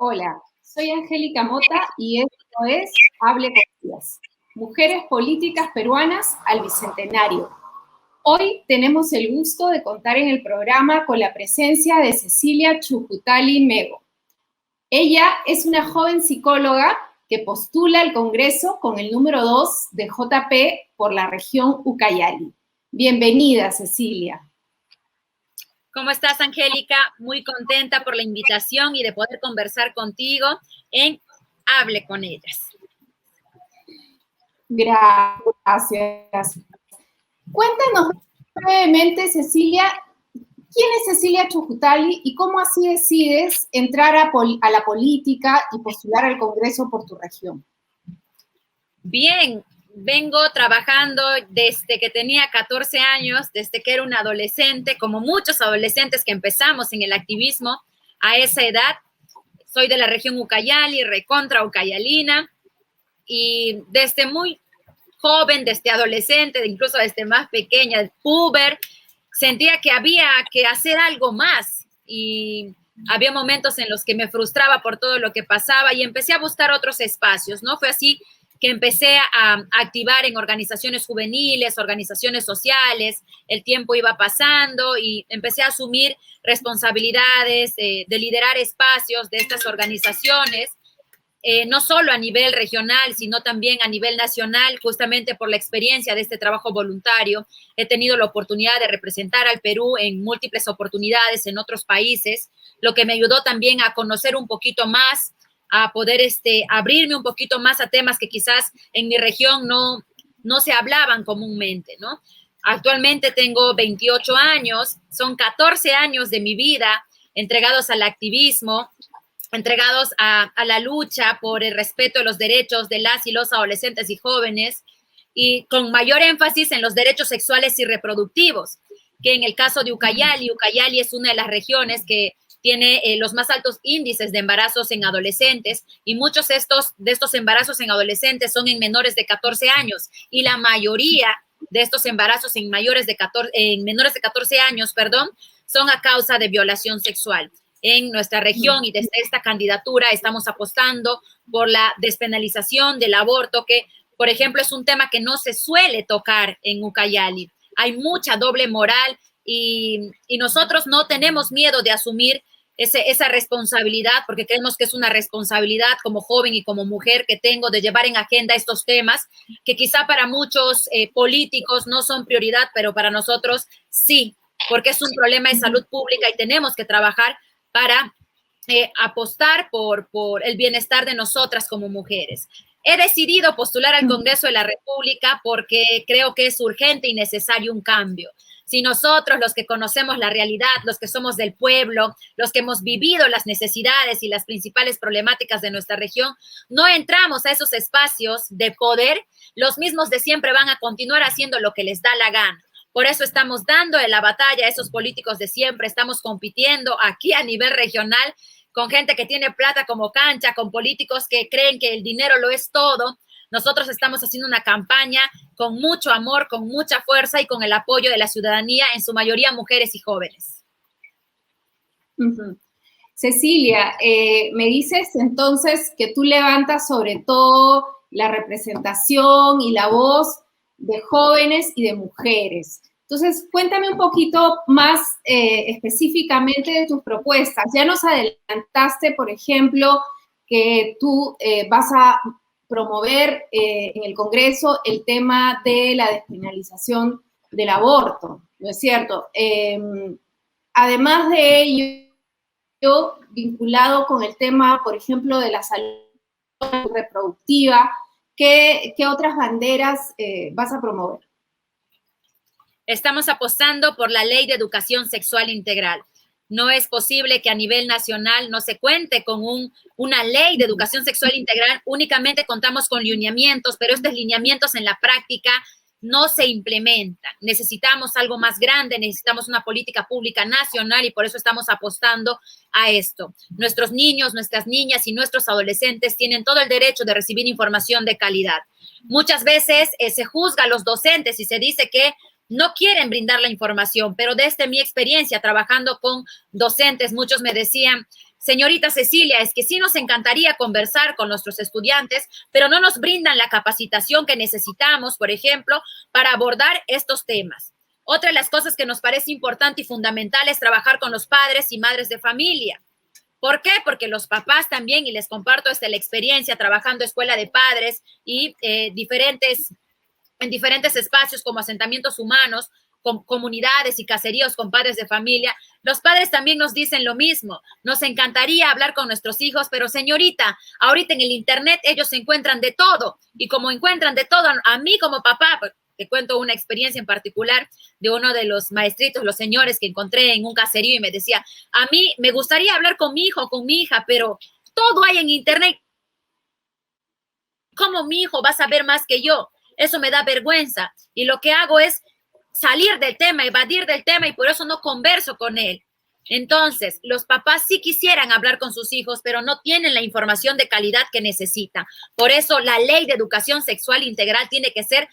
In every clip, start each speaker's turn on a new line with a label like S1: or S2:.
S1: Hola, soy Angélica Mota y esto es Hable con ellas, Mujeres Políticas Peruanas al Bicentenario. Hoy tenemos el gusto de contar en el programa con la presencia de Cecilia Chujutali Mego. Ella es una joven psicóloga que postula al Congreso con el número 2 de JP por la región Ucayali. Bienvenida, Cecilia.
S2: ¿Cómo estás, Angélica? Muy contenta por la invitación y de poder conversar contigo en Hable con ellas.
S1: Gracias. Cuéntanos brevemente, Cecilia, ¿quién es Cecilia Chujutali y cómo así decides entrar a la política y postular al Congreso por tu región?
S2: Bien, vengo trabajando desde que tenía 14 años, desde que era una adolescente, como muchos adolescentes que empezamos en el activismo a esa edad. Soy de la región Ucayali, recontra ucayalina, y desde muy joven, desde adolescente, incluso desde más pequeña, puber, sentía que había que hacer algo más y había momentos en los que me frustraba por todo lo que pasaba y empecé a buscar otros espacios, ¿no? Fue así que empecé a activar en organizaciones juveniles, organizaciones sociales, el tiempo iba pasando y empecé a asumir responsabilidades de liderar espacios de estas organizaciones. No solo a nivel regional, sino también a nivel nacional, justamente por la experiencia de este trabajo voluntario. He tenido la oportunidad de representar al Perú en múltiples oportunidades en otros países, lo que me ayudó también a conocer un poquito más, a poder abrirme un poquito más a temas que quizás en mi región no se hablaban comúnmente, ¿no? Actualmente tengo 28 años, son 14 años de mi vida entregados al activismo, entregados a la lucha por el respeto de los derechos de las y los adolescentes y jóvenes, y con mayor énfasis en los derechos sexuales y reproductivos, que en el caso de Ucayali, Ucayali es una de las regiones que tiene los más altos índices de embarazos en adolescentes, y muchos de estos embarazos en adolescentes son en menores de 14 años, y la mayoría de estos embarazos en menores de 14 años, son a causa de violación sexual. En nuestra región y desde esta candidatura estamos apostando por la despenalización del aborto, que, por ejemplo, es un tema que no se suele tocar en Ucayali. Hay mucha doble moral y nosotros no tenemos miedo de asumir esa responsabilidad, porque creemos que es una responsabilidad como joven y como mujer que tengo de llevar en agenda estos temas, que quizá para muchos políticos no son prioridad, pero para nosotros sí, porque es un problema de salud pública y tenemos que trabajar para apostar por el bienestar de nosotras como mujeres. He decidido postular al Congreso de la República porque creo que es urgente y necesario un cambio. Si nosotros, los que conocemos la realidad, los que somos del pueblo, los que hemos vivido las necesidades y las principales problemáticas de nuestra región, no entramos a esos espacios de poder, los mismos de siempre van a continuar haciendo lo que les da la gana. Por eso estamos dando la batalla a esos políticos de siempre, estamos compitiendo aquí a nivel regional con gente que tiene plata como cancha, con políticos que creen que el dinero lo es todo. Nosotros estamos haciendo una campaña con mucho amor, con mucha fuerza y con el apoyo de la ciudadanía, en su mayoría mujeres y jóvenes.
S1: Cecilia, me dices entonces que tú levantas sobre todo la representación y la voz de jóvenes y de mujeres. Entonces, cuéntame un poquito más específicamente de tus propuestas. Ya nos adelantaste, por ejemplo, que tú vas a promover en el Congreso el tema de la despenalización del aborto, ¿no es cierto? Además de ello, vinculado con el tema, por ejemplo, de la salud reproductiva, ¿qué otras banderas vas a promover?
S2: Estamos apostando por la Ley de Educación Sexual Integral. No es posible que a nivel nacional no se cuente con una ley de educación sexual integral, únicamente contamos con lineamientos, pero estos lineamientos en la práctica no se implementan. Necesitamos algo más grande, necesitamos una política pública nacional y por eso estamos apostando a esto. Nuestros niños, nuestras niñas y nuestros adolescentes tienen todo el derecho de recibir información de calidad. Muchas veces se juzga a los docentes y se dice que no quieren brindar la información, pero desde mi experiencia trabajando con docentes, muchos me decían, señorita Cecilia, es que sí nos encantaría conversar con nuestros estudiantes, pero no nos brindan la capacitación que necesitamos, por ejemplo, para abordar estos temas. Otra de las cosas que nos parece importante y fundamental es trabajar con los padres y madres de familia. ¿Por qué? Porque los papás también, y les comparto la experiencia trabajando en escuela de padres y en diferentes espacios como asentamientos humanos, con comunidades y caseríos con padres de familia, los padres también nos dicen lo mismo. Nos encantaría hablar con nuestros hijos, pero señorita, ahorita en el internet ellos se encuentran de todo, y como encuentran de todo, a mí como papá, pues, te cuento una experiencia en particular de uno de los maestritos, los señores que encontré en un caserío, y me decía, a mí me gustaría hablar con mi hijo, con mi hija, pero todo hay en internet. ¿Cómo mi hijo va a saber más que yo? Eso me da vergüenza. Y lo que hago es salir del tema, evadir del tema, y por eso no converso con él. Entonces, los papás sí quisieran hablar con sus hijos, pero no tienen la información de calidad que necesitan. Por eso la ley de educación sexual integral tiene que ser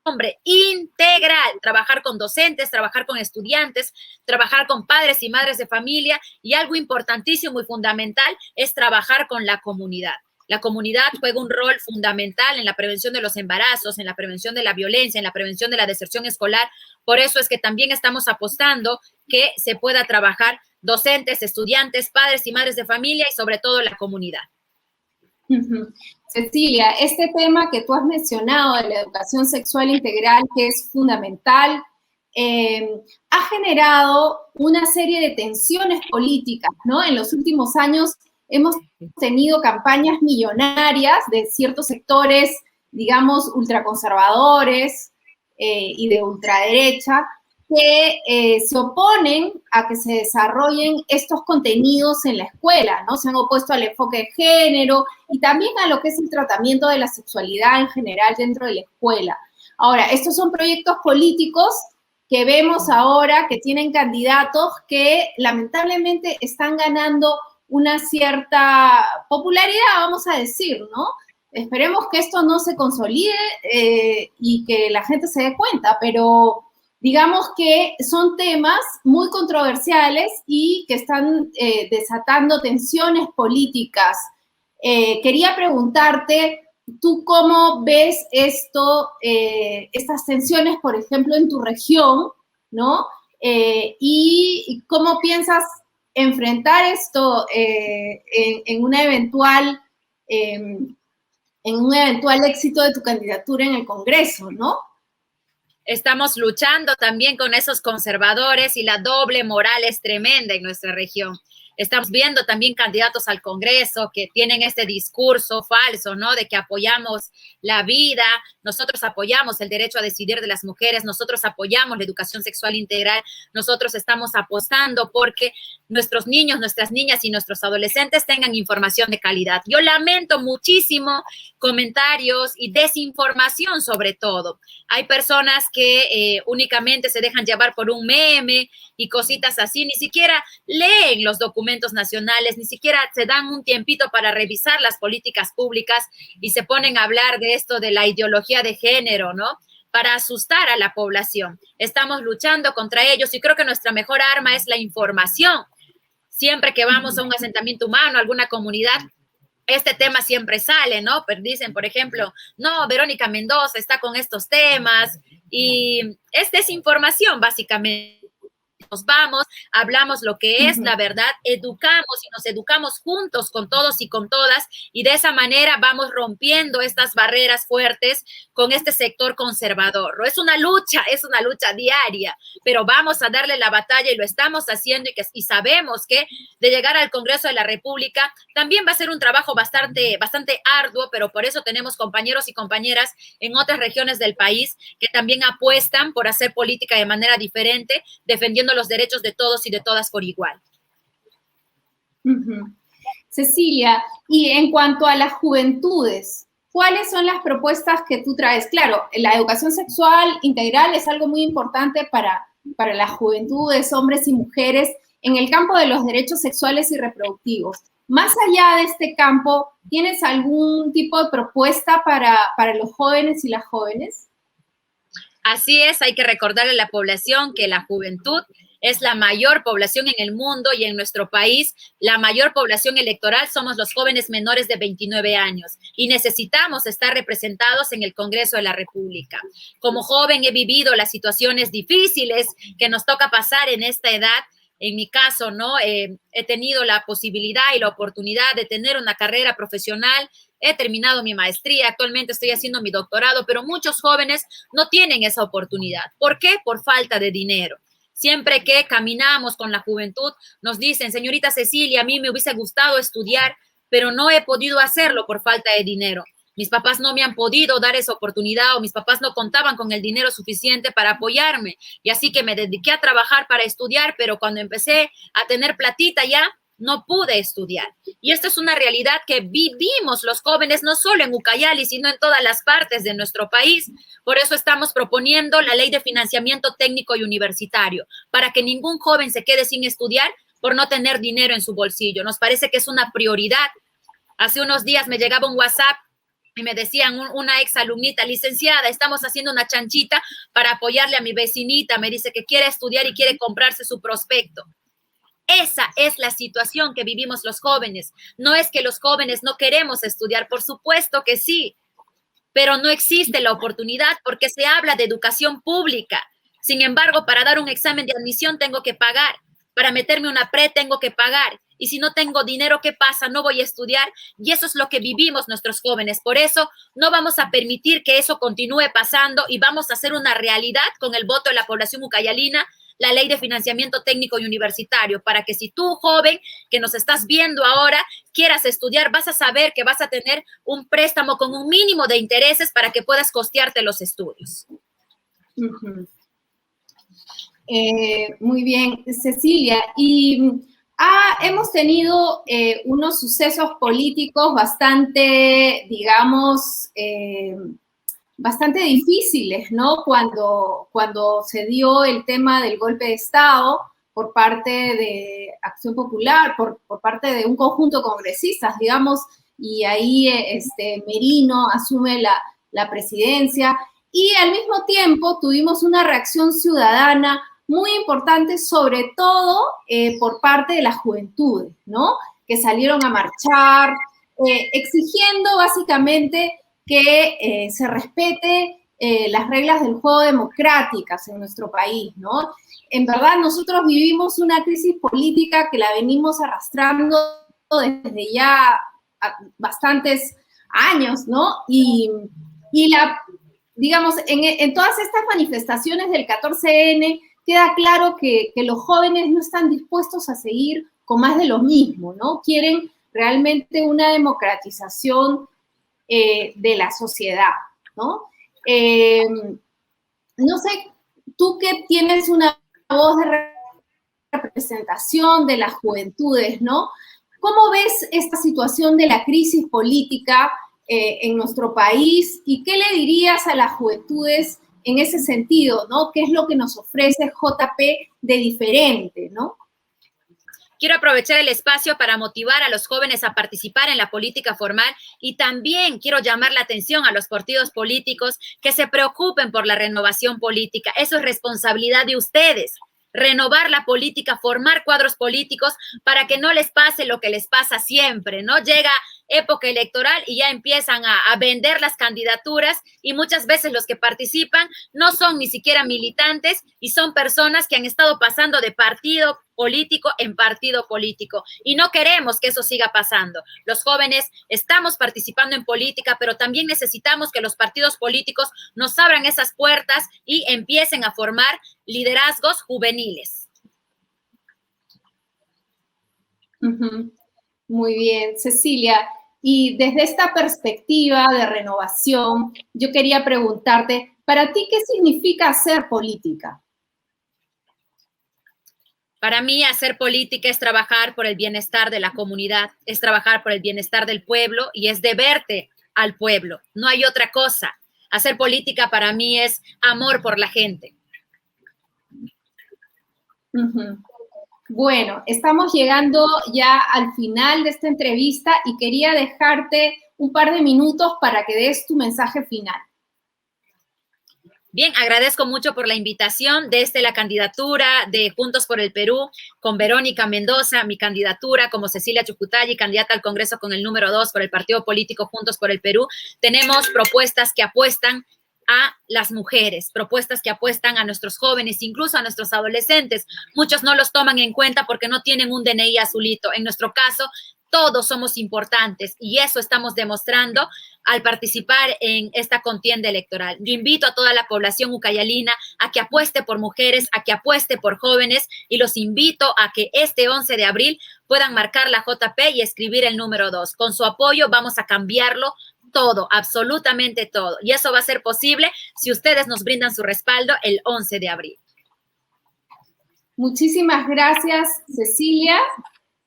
S2: hombre, integral, trabajar con docentes, trabajar con estudiantes, trabajar con padres y madres de familia, y algo importantísimo y fundamental es trabajar con la comunidad. La comunidad juega un rol fundamental en la prevención de los embarazos, en la prevención de la violencia, en la prevención de la deserción escolar. Por eso es que también estamos apostando que se pueda trabajar docentes, estudiantes, padres y madres de familia, y sobre todo la comunidad.
S1: Cecilia, este tema que tú has mencionado de la educación sexual integral, que es fundamental, ha generado una serie de tensiones políticas, ¿no? En los últimos años hemos tenido campañas millonarias de ciertos sectores, digamos, ultraconservadores y de ultraderecha, que se oponen a que se desarrollen estos contenidos en la escuela, ¿no? Se han opuesto al enfoque de género y también a lo que es el tratamiento de la sexualidad en general dentro de la escuela. Ahora, estos son proyectos políticos que vemos ahora que tienen candidatos que lamentablemente están ganando una cierta popularidad, vamos a decir, ¿no? Esperemos que esto no se consolide y que la gente se dé cuenta, pero digamos que son temas muy controversiales y que están desatando tensiones políticas. Quería preguntarte, ¿tú cómo ves esto, estas tensiones, por ejemplo, en tu región, ¿no? Y cómo piensas enfrentar esto en un eventual éxito de tu candidatura en el Congreso, ¿no?
S2: Estamos luchando también con esos conservadores, y la doble moral es tremenda en nuestra región. Estamos viendo también candidatos al Congreso que tienen este discurso falso, ¿no? De que apoyamos la vida, nosotros apoyamos el derecho a decidir de las mujeres, nosotros apoyamos la educación sexual integral, nosotros estamos apostando porque nuestros niños, nuestras niñas y nuestros adolescentes tengan información de calidad. Yo lamento muchísimo comentarios y desinformación sobre todo. Hay personas que únicamente se dejan llevar por un meme y cositas así, ni siquiera leen los documentos nacionales, ni siquiera se dan un tiempito para revisar las políticas públicas y se ponen a hablar de esto de la ideología de género, ¿no? Para asustar a la población. Estamos luchando contra ellos y creo que nuestra mejor arma es la información. Siempre que vamos a un asentamiento humano, a alguna comunidad, este tema siempre sale, ¿no? Pero dicen, por ejemplo, no, Verónica Mendoza está con estos temas, y es desinformación, básicamente. Nos vamos, hablamos lo que es la verdad, educamos y nos educamos juntos con todos y con todas, y de esa manera vamos rompiendo estas barreras fuertes con este sector conservador. Es una lucha diaria, pero vamos a darle la batalla y lo estamos haciendo, y sabemos que de llegar al Congreso de la República también va a ser un trabajo bastante arduo, pero por eso tenemos compañeros y compañeras en otras regiones del país que también apuestan por hacer política de manera diferente, defendiendo los derechos de todos y de todas por igual.
S1: Cecilia, y en cuanto a las juventudes, ¿cuáles son las propuestas que tú traes? Claro, la educación sexual integral es algo muy importante para las juventudes, hombres y mujeres, en el campo de los derechos sexuales y reproductivos. Más allá de este campo, ¿tienes algún tipo de propuesta para los jóvenes y las jóvenes?
S2: Así es, hay que recordarle a la población que la juventud es la mayor población en el mundo y en nuestro país, la mayor población electoral somos los jóvenes menores de 29 años y necesitamos estar representados en el Congreso de la República. Como joven he vivido las situaciones difíciles que nos toca pasar en esta edad. En mi caso, ¿no? He tenido la posibilidad y la oportunidad de tener una carrera profesional. He terminado mi maestría, actualmente estoy haciendo mi doctorado, pero muchos jóvenes no tienen esa oportunidad. ¿Por qué? Por falta de dinero. Siempre que caminamos con la juventud, nos dicen, señorita Cecilia, a mí me hubiese gustado estudiar, pero no he podido hacerlo por falta de dinero. Mis papás no me han podido dar esa oportunidad o mis papás no contaban con el dinero suficiente para apoyarme. Y así que me dediqué a trabajar para estudiar, pero cuando empecé a tener platita ya, no pude estudiar. Y esta es una realidad que vivimos los jóvenes, no solo en Ucayali, sino en todas las partes de nuestro país. Por eso estamos proponiendo la ley de financiamiento técnico y universitario, para que ningún joven se quede sin estudiar por no tener dinero en su bolsillo. Nos parece que es una prioridad. Hace unos días me llegaba un WhatsApp y me decían una ex alumnita, licenciada, estamos haciendo una chanchita para apoyarle a mi vecinita. Me dice que quiere estudiar y quiere comprarse su prospecto. Esa es la situación que vivimos los jóvenes. No es que los jóvenes no queremos estudiar, por supuesto que sí, pero no existe la oportunidad porque se habla de educación pública. Sin embargo, para dar un examen de admisión tengo que pagar. Para meterme una pre tengo que pagar. Y si no tengo dinero, ¿qué pasa? No voy a estudiar. Y eso es lo que vivimos nuestros jóvenes. Por eso no vamos a permitir que eso continúe pasando y vamos a hacer una realidad con el voto de la población ucayalina, la ley de financiamiento técnico y universitario, para que si tú, joven, que nos estás viendo ahora, quieras estudiar, vas a saber que vas a tener un préstamo con un mínimo de intereses para que puedas costearte los estudios.
S1: Uh-huh. Muy bien, Cecilia. Y hemos tenido unos sucesos políticos bastante, digamos, bastante difíciles, ¿no? Cuando se dio el tema del golpe de Estado por parte de Acción Popular, por parte de un conjunto de congresistas, digamos, y ahí Merino asume la presidencia, y al mismo tiempo tuvimos una reacción ciudadana muy importante, sobre todo por parte de las juventudes, ¿no? Que salieron a marchar, exigiendo básicamente que se respete las reglas del juego democráticas en nuestro país, ¿no? En verdad, nosotros vivimos una crisis política que la venimos arrastrando desde ya bastantes años, ¿no? Y digamos, en todas estas manifestaciones del 14N queda claro que los jóvenes no están dispuestos a seguir con más de lo mismo, ¿no? Quieren realmente una democratización de la sociedad, ¿no? No sé, tú que tienes una voz de representación de las juventudes, ¿no? ¿Cómo ves esta situación de la crisis política en nuestro país y qué le dirías a las juventudes en ese sentido, ¿no? ¿Qué es lo que nos ofrece JP de diferente, ¿no?
S2: Quiero aprovechar el espacio para motivar a los jóvenes a participar en la política formal y también quiero llamar la atención a los partidos políticos que se preocupen por la renovación política. Eso es responsabilidad de ustedes. Renovar la política, formar cuadros políticos para que no les pase lo que les pasa siempre, ¿no? Llega época electoral y ya empiezan a vender las candidaturas y muchas veces los que participan no son ni siquiera militantes y son personas que han estado pasando de partido político en partido político y no queremos que eso siga pasando. Los jóvenes estamos participando en política, pero también necesitamos que los partidos políticos nos abran esas puertas y empiecen a formar liderazgos juveniles.
S1: Uh-huh. Muy bien, Cecilia. Y desde esta perspectiva de renovación, yo quería preguntarte, ¿para ti qué significa hacer política?
S2: Para mí, hacer política es trabajar por el bienestar de la comunidad, es trabajar por el bienestar del pueblo y es deberte al pueblo. No hay otra cosa. Hacer política para mí es amor por la gente.
S1: Uh-huh. Bueno, estamos llegando ya al final de esta entrevista y quería dejarte un par de minutos para que des tu mensaje final.
S2: Bien, agradezco mucho por la invitación desde la candidatura de Juntos por el Perú con Verónica Mendoza, mi candidatura como Cecilia Chucutay, candidata al Congreso con el número 2 por el partido político Juntos por el Perú. Tenemos propuestas que apuestan a las mujeres, propuestas que apuestan a nuestros jóvenes, incluso a nuestros adolescentes. Muchos no los toman en cuenta porque no tienen un DNI azulito. En nuestro caso, todos somos importantes y eso estamos demostrando al participar en esta contienda electoral. Yo invito a toda la población ucayalina a que apueste por mujeres, a que apueste por jóvenes y los invito a que este 11 de abril puedan marcar la JP y escribir el número 2. Con su apoyo vamos a cambiarlo todo, absolutamente todo. Y eso va a ser posible si ustedes nos brindan su respaldo el 11 de abril.
S1: Muchísimas gracias, Cecilia.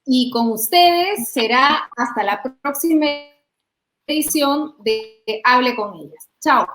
S1: Y con ustedes será hasta la próxima edición de Hable con ellas. Chao.